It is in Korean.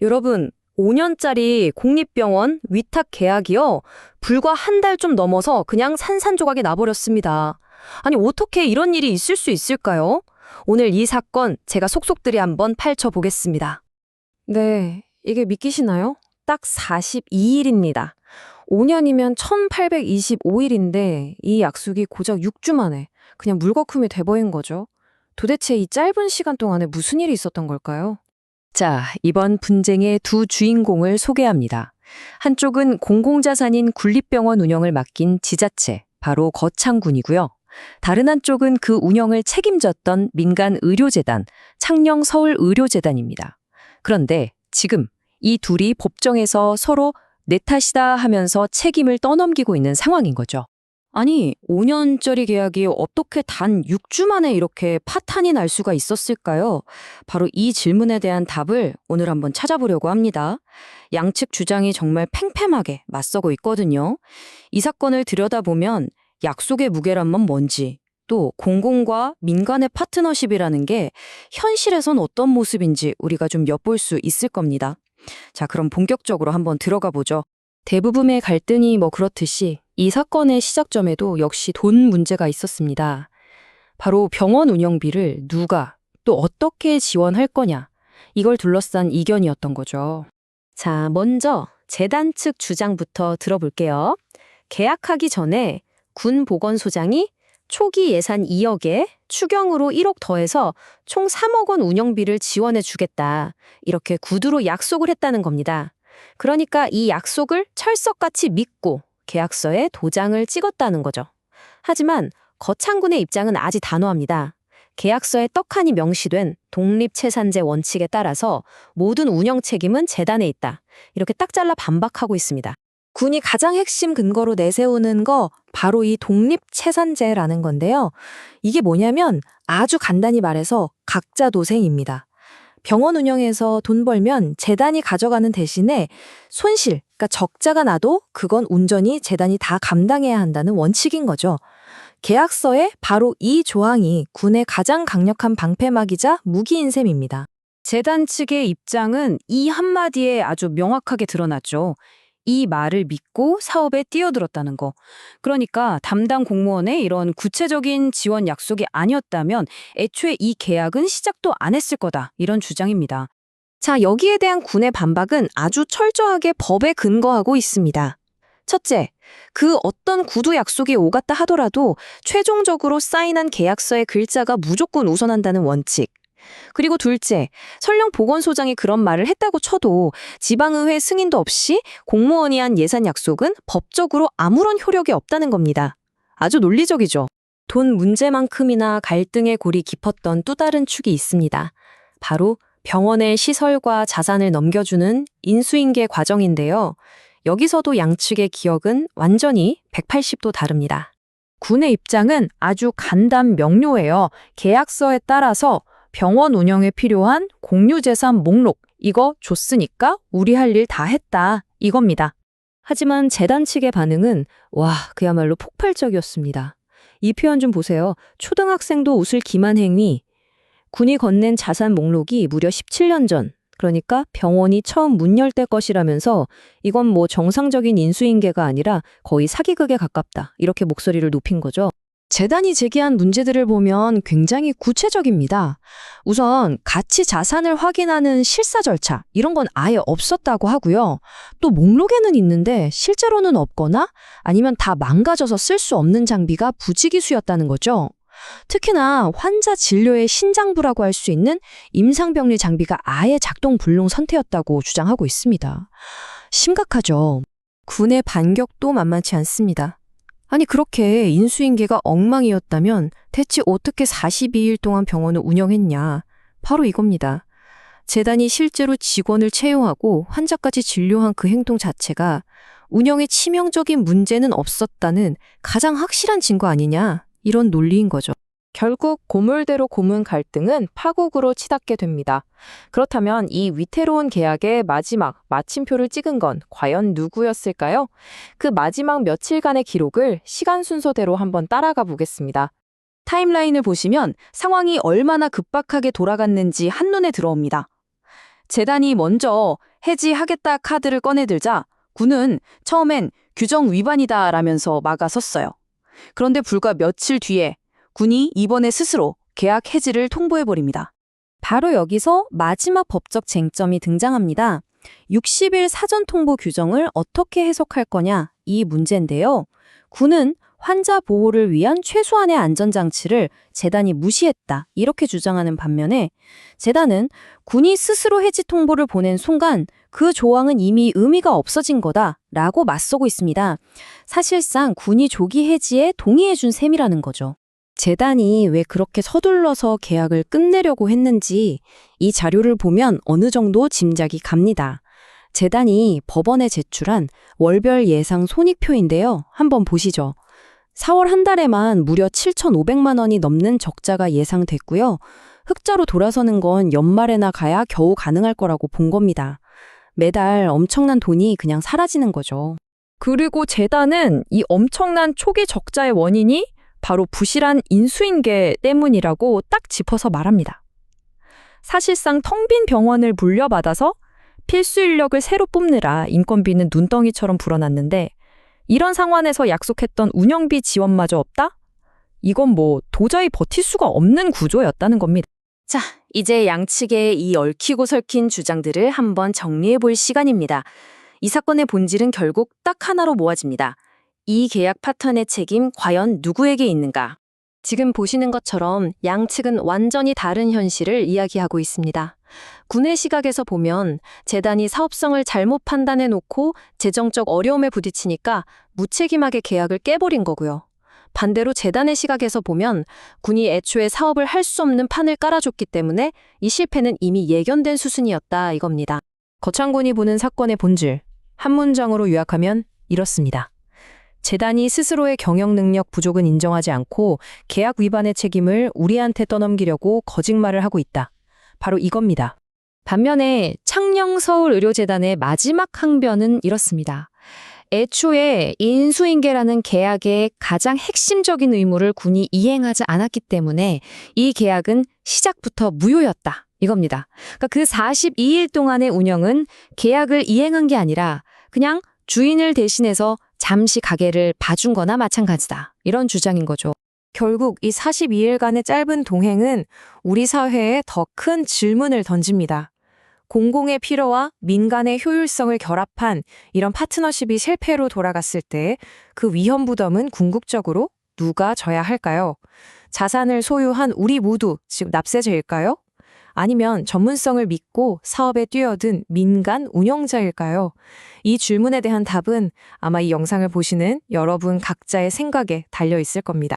여러분, 5년짜리 공립병원 위탁 계약이요. 불과 한 달 좀 넘어서 그냥 산산조각이 나버렸습니다. 아니, 어떻게 이런 일이 있을 수 있을까요? 오늘 이 사건 제가 속속들이 한번 파헤쳐보겠습니다. 네, 이게 믿기시나요? 딱 42일입니다. 5년이면 1825일인데 이 약속이 고작 6주 만에 그냥 물거품이 돼버린 거죠. 도대체 이 짧은 시간 동안에 무슨 일이 있었던 걸까요? 자, 이번 분쟁의 두 주인공을 소개합니다. 한쪽은 공공자산인 군립병원 운영을 맡긴 지자체, 바로 거창군이고요. 다른 한쪽은 그 운영을 책임졌던 민간 의료재단, 창녕서울의료재단입니다. 그런데 지금 이 둘이 법정에서 서로 내 탓이다 하면서 책임을 떠넘기고 있는 상황인 거죠. 아니, 5년짜리 계약이 어떻게 단 6주 만에 이렇게 파탄이 날 수가 있었을까요? 바로 이 질문에 대한 답을 오늘 한번 찾아보려고 합니다. 양측 주장이 정말 팽팽하게 맞서고 있거든요. 이 사건을 들여다보면 약속의 무게란만 뭔지, 또 공공과 민간의 파트너십이라는 게 현실에선 어떤 모습인지 우리가 좀 엿볼 수 있을 겁니다. 자, 그럼 본격적으로 한번 들어가 보죠. 대부분의 갈등이 그렇듯이 이 사건의 시작점에도 역시 돈 문제가 있었습니다. 바로 병원 운영비를 누가 또 어떻게 지원할 거냐, 이걸 둘러싼 이견이었던 거죠. 자, 먼저 재단 측 주장부터 들어볼게요. 계약하기 전에 군 보건소장이 초기 예산 2억에 추경으로 1억 더해서 총 3억 원 운영비를 지원해 주겠다, 이렇게 구두로 약속을 했다는 겁니다. 그러니까 이 약속을 철석같이 믿고 계약서에 도장을 찍었다는 거죠. 하지만 거창군의 입장은 아주 단호합니다. 계약서에 떡하니 명시된 독립채산제 원칙에 따라서 모든 운영 책임은 재단에 있다, 이렇게 딱 잘라 반박하고 있습니다. 군이 가장 핵심 근거로 내세우는 거 바로 이 독립채산제라는 건데요. 이게 뭐냐면 아주 간단히 말해서 각자 도생입니다. 병원 운영에서 돈 벌면 재단이 가져가는 대신에 손실, 그러니까 적자가 나도 그건 온전히 재단이 다 감당해야 한다는 원칙인 거죠. 계약서에 바로 이 조항이 군의 가장 강력한 방패막이자 무기인 셈입니다. 재단 측의 입장은 이 한마디에 아주 명확하게 드러났죠. 이 말을 믿고 사업에 뛰어들었다는 거. 그러니까 담당 공무원의 이런 구체적인 지원 약속이 아니었다면 애초에 이 계약은 시작도 안 했을 거다, 이런 주장입니다. 자, 여기에 대한 군의 반박은 아주 철저하게 법에 근거하고 있습니다. 첫째, 그 어떤 구두 약속이 오갔다 하더라도 최종적으로 사인한 계약서의 글자가 무조건 우선한다는 원칙. 그리고 둘째, 설령 보건소장이 그런 말을 했다고 쳐도 지방의회 승인도 없이 공무원이 한 예산 약속은 법적으로 아무런 효력이 없다는 겁니다. 아주 논리적이죠. 돈 문제만큼이나 갈등의 골이 깊었던 또 다른 축이 있습니다. 바로 병원의 시설과 자산을 넘겨주는 인수인계 과정인데요. 여기서도 양측의 기억은 완전히 180도 다릅니다. 군의 입장은 아주 간단 명료해요. 계약서에 따라서 병원 운영에 필요한 공유재산 목록, 이거 줬으니까 우리 할 일 다 했다, 이겁니다. 하지만 재단 측의 반응은 그야말로 폭발적이었습니다. 이 표현 좀 보세요. 초등학생도 웃을 기만 행위. 군이 건넨 자산 목록이 무려 17년 전, 그러니까 병원이 처음 문 열 때 것이라면서 이건 정상적인 인수인계가 아니라 거의 사기극에 가깝다, 이렇게 목소리를 높인 거죠. 재단이 제기한 문제들을 보면 굉장히 구체적입니다. 우선 가치 자산을 확인하는 실사 절차, 이런 건 아예 없었다고 하고요. 또 목록에는 있는데 실제로는 없거나 아니면 다 망가져서 쓸 수 없는 장비가 부지기수였다는 거죠. 특히나 환자 진료의 신장부라고 할 수 있는 임상병리 장비가 아예 작동 불능 상태였다고 주장하고 있습니다. 심각하죠. 군의 반격도 만만치 않습니다. 아니, 그렇게 인수인계가 엉망이었다면 대체 어떻게 42일 동안 병원을 운영했냐? 바로 이겁니다. 재단이 실제로 직원을 채용하고 환자까지 진료한 그 행동 자체가 운영에 치명적인 문제는 없었다는 가장 확실한 증거 아니냐? 이런 논리인 거죠. 결국 고물대로 고문 갈등은 파국으로 치닫게 됩니다. 그렇다면 이 위태로운 계약의 마지막 마침표를 찍은 건 과연 누구였을까요? 그 마지막 며칠간의 기록을 시간 순서대로 한번 따라가 보겠습니다. 타임라인을 보시면 상황이 얼마나 급박하게 돌아갔는지 한눈에 들어옵니다. 재단이 먼저 해지하겠다 카드를 꺼내들자 군은 처음엔 규정 위반이다라면서 막아섰어요. 그런데 불과 며칠 뒤에 군이 이번에 스스로 계약 해지를 통보해버립니다. 바로 여기서 마지막 법적 쟁점이 등장합니다. 60일 사전 통보 규정을 어떻게 해석할 거냐, 이 문제인데요. 군은 환자 보호를 위한 최소한의 안전장치를 재단이 무시했다, 이렇게 주장하는 반면에 재단은 군이 스스로 해지 통보를 보낸 순간 그 조항은 이미 의미가 없어진 거다라고 맞서고 있습니다. 사실상 군이 조기 해지에 동의해준 셈이라는 거죠. 재단이 왜 그렇게 서둘러서 계약을 끝내려고 했는지 이 자료를 보면 어느 정도 짐작이 갑니다. 재단이 법원에 제출한 월별 예상 손익표인데요. 한번 보시죠. 4월 한 달에만 무려 7,500만 원이 넘는 적자가 예상됐고요. 흑자로 돌아서는 건 연말에나 가야 겨우 가능할 거라고 본 겁니다. 매달 엄청난 돈이 그냥 사라지는 거죠. 그리고 재단은 이 엄청난 초기 적자의 원인이 바로 부실한 인수인계 때문이라고 딱 짚어서 말합니다. 사실상 텅 빈 병원을 물려받아서 필수 인력을 새로 뽑느라 인건비는 눈덩이처럼 불어났는데 이런 상황에서 약속했던 운영비 지원마저 없다? 이건 뭐 도저히 버틸 수가 없는 구조였다는 겁니다. 자, 이제 양측의 이 얽히고 설킨 주장들을 한번 정리해 볼 시간입니다. 이 사건의 본질은 결국 딱 하나로 모아집니다. 이 계약 파턴의 책임 과연 누구에게 있는가? 지금 보시는 것처럼 양측은 완전히 다른 현실을 이야기하고 있습니다. 군의 시각에서 보면 재단이 사업성을 잘못 판단해 놓고 재정적 어려움에 부딪히니까 무책임하게 계약을 깨버린 거고요. 반대로 재단의 시각에서 보면 군이 애초에 사업을 할 수 없는 판을 깔아줬기 때문에 이 실패는 이미 예견된 수순이었다, 이겁니다. 거창군이 보는 사건의 본질, 한 문장으로 요약하면 이렇습니다. 재단이 스스로의 경영 능력 부족은 인정하지 않고 계약 위반의 책임을 우리한테 떠넘기려고 거짓말을 하고 있다. 바로 이겁니다. 반면에 창녕서울의료재단의 마지막 항변은 이렇습니다. 애초에 인수인계라는 계약의 가장 핵심적인 의무를 군이 이행하지 않았기 때문에 이 계약은 시작부터 무효였다, 이겁니다. 그러니까 그 42일 동안의 운영은 계약을 이행한 게 아니라 그냥 주인을 대신해서 잠시 가게를 봐준 거나 마찬가지다, 이런 주장인 거죠. 결국 이 42일간의 짧은 동행은 우리 사회에 더 큰 질문을 던집니다. 공공의 필요와 민간의 효율성을 결합한 이런 파트너십이 실패로 돌아갔을 때 그 위험 부담은 궁극적으로 누가 져야 할까요? 자산을 소유한 우리 모두, 즉 납세자일까요? 아니면 전문성을 믿고 사업에 뛰어든 민간 운영자일까요? 이 질문에 대한 답은 아마 이 영상을 보시는 여러분 각자의 생각에 달려 있을 겁니다.